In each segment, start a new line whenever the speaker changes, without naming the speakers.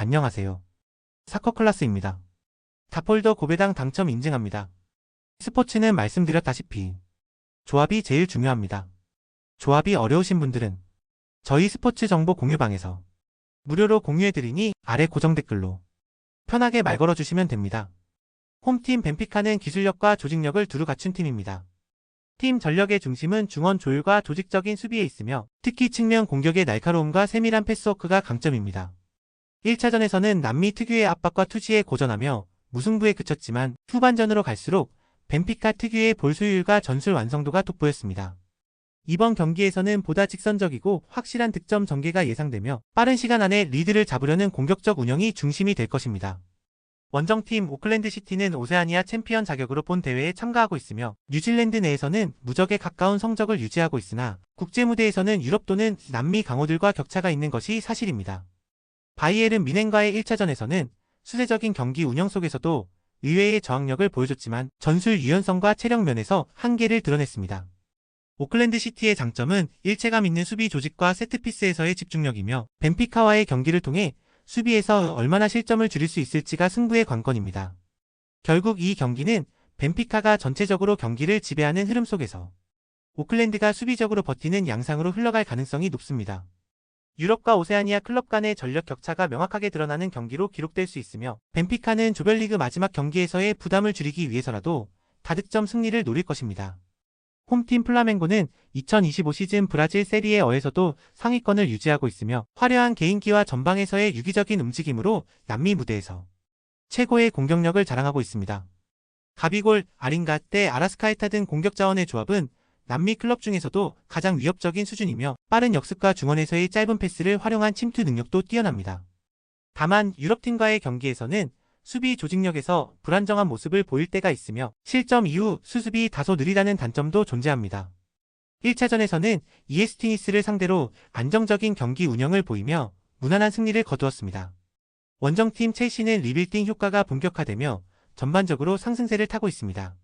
안녕하세요. 사커클라스입니다. 다폴더 고배당 당첨 인증합니다. 스포츠는 말씀드렸다시피 조합이 제일 중요합니다. 조합이 어려우신 분들은 저희 스포츠 정보 공유방에서 무료로 공유해드리니 아래 고정 댓글로 편하게 말 걸어주시면 됩니다. 홈팀 벤피카는 기술력과 조직력을 두루 갖춘 팀입니다. 팀 전력의 중심은 중원 조율과 조직적인 수비에 있으며 특히 측면 공격의 날카로움과 세밀한 패스워크가 강점입니다. 1차전에서는 남미 특유의 압박과 투지에 고전하며 무승부에 그쳤지만 후반전으로 갈수록 벤피카 특유의 볼 소유율과 전술 완성도가 돋보였습니다. 이번 경기에서는 보다 직선적이고 확실한 득점 전개가 예상되며 빠른 시간 안에 리드를 잡으려는 공격적 운영이 중심이 될 것입니다. 원정팀 오클랜드 시티는 오세아니아 챔피언 자격으로 본 대회에 참가하고 있으며 뉴질랜드 내에서는 무적에 가까운 성적을 유지하고 있으나 국제무대에서는 유럽 또는 남미 강호들과 격차가 있는 것이 사실입니다. 바이에른 뮌헨과의 1차전에서는 수세적인 경기 운영 속에서도 의외의 저항력을 보여줬지만 전술 유연성과 체력 면에서 한계를 드러냈습니다. 오클랜드 시티의 장점은 일체감 있는 수비 조직과 세트피스에서의 집중력이며 벤피카와의 경기를 통해 수비에서 얼마나 실점을 줄일 수 있을지가 승부의 관건입니다. 결국 이 경기는 벤피카가 전체적으로 경기를 지배하는 흐름 속에서 오클랜드가 수비적으로 버티는 양상으로 흘러갈 가능성이 높습니다. 유럽과 오세아니아 클럽 간의 전력 격차가 명확하게 드러나는 경기로 기록될 수 있으며 벤피카는 조별리그 마지막 경기에서의 부담을 줄이기 위해서라도 다득점 승리를 노릴 것입니다. 홈팀 플라멩고는 2025 시즌 브라질 세리에어에서도 상위권을 유지하고 있으며 화려한 개인기와 전방에서의 유기적인 움직임으로 남미 무대에서 최고의 공격력을 자랑하고 있습니다. 가비골, 아링가떼, 아라스카에타 등 공격 자원의 조합은 남미 클럽 중에서도 가장 위협적인 수준이며 빠른 역습과 중원에서의 짧은 패스를 활용한 침투 능력도 뛰어납니다. 다만 유럽팀과의 경기에서는 수비 조직력에서 불안정한 모습을 보일 때가 있으며 실점 이후 수습이 다소 느리다는 단점도 존재합니다. 1차전에서는 이에스티니스를 상대로 안정적인 경기 운영을 보이며 무난한 승리를 거두었습니다. 원정팀 첼시는 리빌딩 효과가 본격화되며 전반적으로 상승세를 타고 있습니다.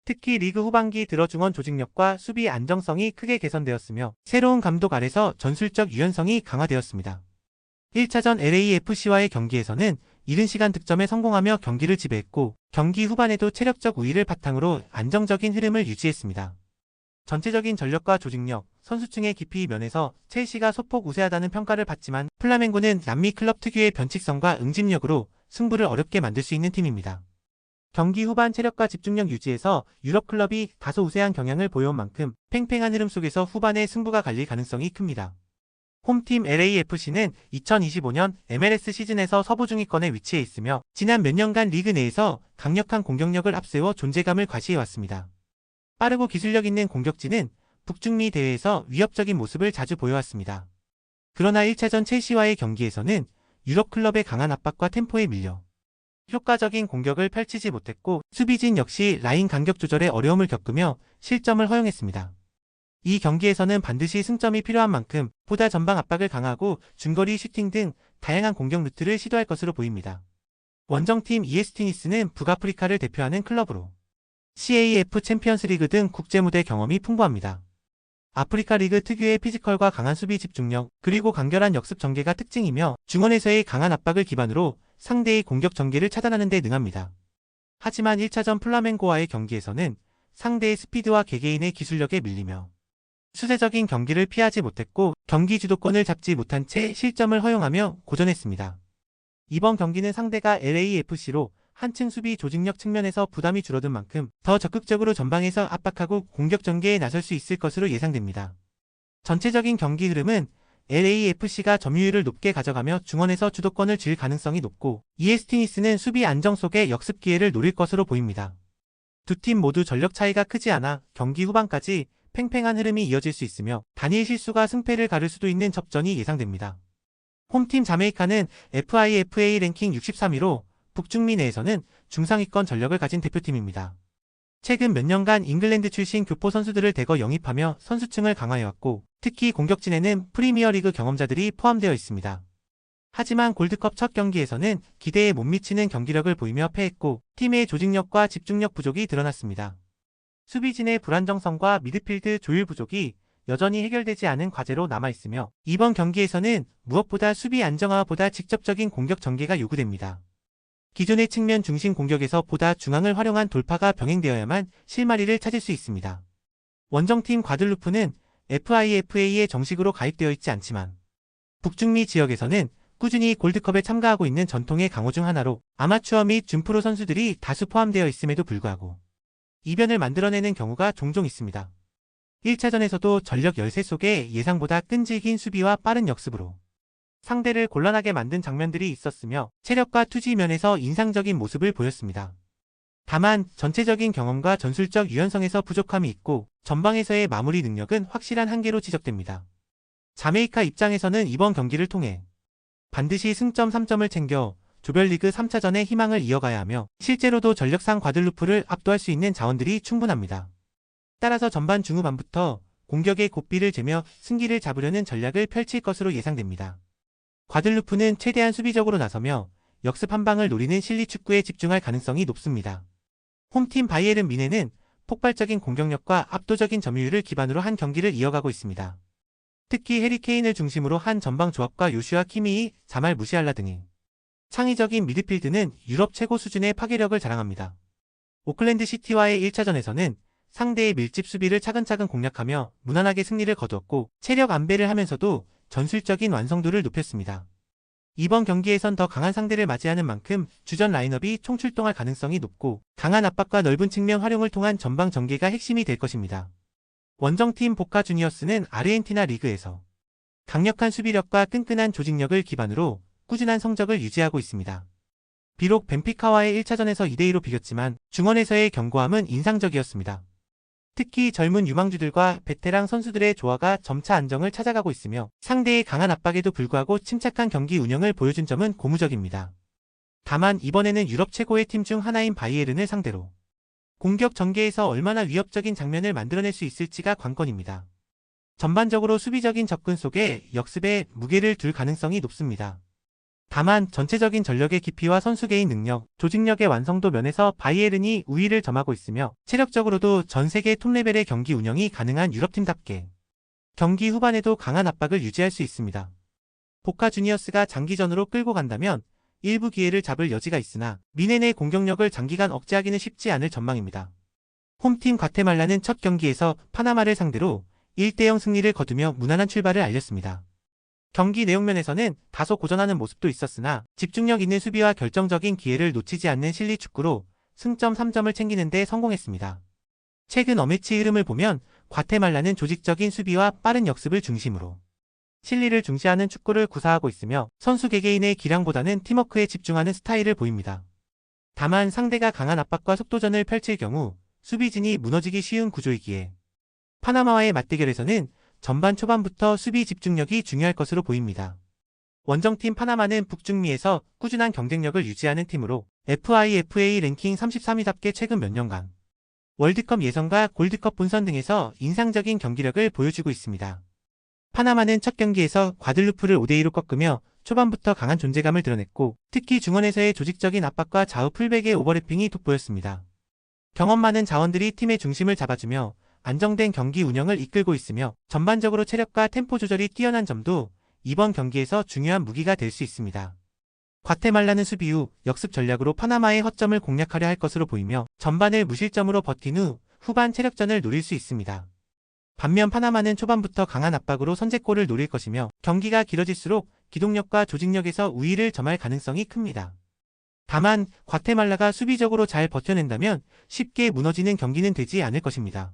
특히 리그 후반기 들어 중원 조직력과 수비 안정성이 크게 개선되었으며 새로운 감독 아래서 전술적 유연성이 강화되었습니다. 1차전 LAFC와의 경기에서는 이른 시간 득점에 성공하며 경기를 지배했고 경기 후반에도 체력적 우위를 바탕으로 안정적인 흐름을 유지했습니다. 전체적인 전력과 조직력, 선수층의 깊이 면에서 첼시가 소폭 우세하다는 평가를 받지만 플라멩고는 남미 클럽 특유의 변칙성과 응집력으로 승부를 어렵게 만들 수 있는 팀입니다. 경기 후반 체력과 집중력 유지에서 유럽 클럽이 다소 우세한 경향을 보여온 만큼 팽팽한 흐름 속에서 후반에 승부가 갈릴 가능성이 큽니다. 홈팀 LAFC는 2025년 MLS 시즌에서 서부 중위권에 위치해 있으며 지난 몇 년간 리그 내에서 강력한 공격력을 앞세워 존재감을 과시해왔습니다. 빠르고 기술력 있는 공격진은 북중미 대회에서 위협적인 모습을 자주 보여왔습니다. 그러나 1차전 첼시와의 경기에서는 유럽 클럽의 강한 압박과 템포에 밀려 효과적인 공격을 펼치지 못했고 수비진 역시 라인 간격 조절에 어려움을 겪으며 실점을 허용했습니다. 이 경기에서는 반드시 승점이 필요한 만큼 보다 전방 압박을 강화하고 중거리 슈팅 등 다양한 공격 루트를 시도할 것으로 보입니다. 원정팀 이에스티니스는 북아프리카를 대표하는 클럽으로 CAF 챔피언스리그 등 국제무대 경험이 풍부합니다. 아프리카 리그 특유의 피지컬과 강한 수비 집중력 그리고 간결한 역습 전개가 특징이며 중원에서의 강한 압박을 기반으로 상대의 공격 전개를 차단하는 데 능합니다. 하지만 1차전 플라멩고와의 경기에서는 상대의 스피드와 개개인의 기술력에 밀리며 수세적인 경기를 피하지 못했고 경기 주도권을 잡지 못한 채 실점을 허용하며 고전했습니다. 이번 경기는 상대가 LAFC로 한층 수비 조직력 측면에서 부담이 줄어든 만큼 더 적극적으로 전방에서 압박하고 공격 전개에 나설 수 있을 것으로 예상됩니다. 전체적인 경기 흐름은 LAFC가 점유율을 높게 가져가며 중원에서 주도권을 쥘 가능성이 높고 이에스티니스는 수비 안정 속에 역습 기회를 노릴 것으로 보입니다. 두 팀 모두 전력 차이가 크지 않아 경기 후반까지 팽팽한 흐름이 이어질 수 있으며 단일 실수가 승패를 가를 수도 있는 접전이 예상됩니다. 홈팀 자메이카는 FIFA 랭킹 63위로 북중미 내에서는 중상위권 전력을 가진 대표팀입니다. 최근 몇 년간 잉글랜드 출신 교포 선수들을 대거 영입하며 선수층을 강화해왔고 특히 공격진에는 프리미어리그 경험자들이 포함되어 있습니다. 하지만 골드컵 첫 경기에서는 기대에 못 미치는 경기력을 보이며 패했고 팀의 조직력과 집중력 부족이 드러났습니다. 수비진의 불안정성과 미드필드 조율 부족이 여전히 해결되지 않은 과제로 남아있으며 이번 경기에서는 무엇보다 수비 안정화보다 직접적인 공격 전개가 요구됩니다. 기존의 측면 중심 공격에서 보다 중앙을 활용한 돌파가 병행되어야만 실마리를 찾을 수 있습니다. 원정팀 과들루프는 FIFA에 정식으로 가입되어 있지 않지만 북중미 지역에서는 꾸준히 골드컵에 참가하고 있는 전통의 강호 중 하나로 아마추어 및 준프로 선수들이 다수 포함되어 있음에도 불구하고 이변을 만들어내는 경우가 종종 있습니다. 1차전에서도 전력 열세 속에 예상보다 끈질긴 수비와 빠른 역습으로 상대를 곤란하게 만든 장면들이 있었으며 체력과 투지 면에서 인상적인 모습을 보였습니다. 다만 전체적인 경험과 전술적 유연성에서 부족함이 있고 전방에서의 마무리 능력은 확실한 한계로 지적됩니다. 자메이카 입장에서는 이번 경기를 통해 반드시 승점 3점을 챙겨 조별리그 3차전의 희망을 이어가야 하며 실제로도 전력상 과들루프를 압도할 수 있는 자원들이 충분합니다. 따라서 전반 중후반부터 공격의 고삐를 재며 승기를 잡으려는 전략을 펼칠 것으로 예상됩니다. 과들루프는 최대한 수비적으로 나서며 역습 한 방을 노리는 실리 축구에 집중할 가능성이 높습니다. 홈팀 바이에른 뮌헨은 폭발적인 공격력과 압도적인 점유율을 기반으로 한 경기를 이어가고 있습니다. 특히 해리 케인을 중심으로 한 전방 조합과 요슈아 키미히, 자말 무시알라 등의 창의적인 미드필드는 유럽 최고 수준의 파괴력을 자랑합니다. 오클랜드 시티와의 1차전에서는 상대의 밀집 수비를 차근차근 공략하며 무난하게 승리를 거두었고 체력 안배를 하면서도 전술적인 완성도를 높였습니다. 이번 경기에선 더 강한 상대를 맞이하는 만큼 주전 라인업이 총출동할 가능성이 높고 강한 압박과 넓은 측면 활용을 통한 전방 전개가 핵심이 될 것입니다. 원정팀 보카 주니어스는 아르헨티나 리그에서 강력한 수비력과 끈끈한 조직력을 기반으로 꾸준한 성적을 유지하고 있습니다. 비록 벤피카와의 1차전에서 2대2로 비겼지만 중원에서의 견고함은 인상적이었습니다. 특히 젊은 유망주들과 베테랑 선수들의 조화가 점차 안정을 찾아가고 있으며 상대의 강한 압박에도 불구하고 침착한 경기 운영을 보여준 점은 고무적입니다. 다만 이번에는 유럽 최고의 팀 중 하나인 바이에른을 상대로 공격 전개에서 얼마나 위협적인 장면을 만들어낼 수 있을지가 관건입니다. 전반적으로 수비적인 접근 속에 역습에 무게를 둘 가능성이 높습니다. 다만 전체적인 전력의 깊이와 선수 개인 능력, 조직력의 완성도 면에서 바이에른이 우위를 점하고 있으며 체력적으로도 전 세계 톱레벨의 경기 운영이 가능한 유럽팀답게 경기 후반에도 강한 압박을 유지할 수 있습니다. 보카 주니어스가 장기전으로 끌고 간다면 일부 기회를 잡을 여지가 있으나 뮌헨의 공격력을 장기간 억제하기는 쉽지 않을 전망입니다. 홈팀 과테말라는 첫 경기에서 파나마를 상대로 1대0 승리를 거두며 무난한 출발을 알렸습니다. 경기 내용면에서는 다소 고전하는 모습도 있었으나 집중력 있는 수비와 결정적인 기회를 놓치지 않는 실리 축구로 승점 3점을 챙기는 데 성공했습니다. 최근 어매치 흐름을 보면 과테말라는 조직적인 수비와 빠른 역습을 중심으로 실리를 중시하는 축구를 구사하고 있으며 선수 개개인의 기량보다는 팀워크에 집중하는 스타일을 보입니다. 다만 상대가 강한 압박과 속도전을 펼칠 경우 수비진이 무너지기 쉬운 구조이기에 파나마와의 맞대결에서는 전반 초반부터 수비 집중력이 중요할 것으로 보입니다. 원정팀 파나마는 북중미에서 꾸준한 경쟁력을 유지하는 팀으로 FIFA 랭킹 33위답게 최근 몇 년간 월드컵 예선과 골드컵 본선 등에서 인상적인 경기력을 보여주고 있습니다. 파나마는 첫 경기에서 과들루프를 5대2로 꺾으며 초반부터 강한 존재감을 드러냈고 특히 중원에서의 조직적인 압박과 좌우 풀백의 오버래핑이 돋보였습니다. 경험 많은 자원들이 팀의 중심을 잡아주며 안정된 경기 운영을 이끌고 있으며 전반적으로 체력과 템포 조절이 뛰어난 점도 이번 경기에서 중요한 무기가 될 수 있습니다. 과테말라는 수비 후 역습 전략으로 파나마의 허점을 공략하려 할 것으로 보이며 전반을 무실점으로 버틴 후 후반 체력전을 노릴 수 있습니다. 반면 파나마는 초반부터 강한 압박으로 선제골을 노릴 것이며 경기가 길어질수록 기동력과 조직력에서 우위를 점할 가능성이 큽니다. 다만 과테말라가 수비적으로 잘 버텨낸다면 쉽게 무너지는 경기는 되지 않을 것입니다.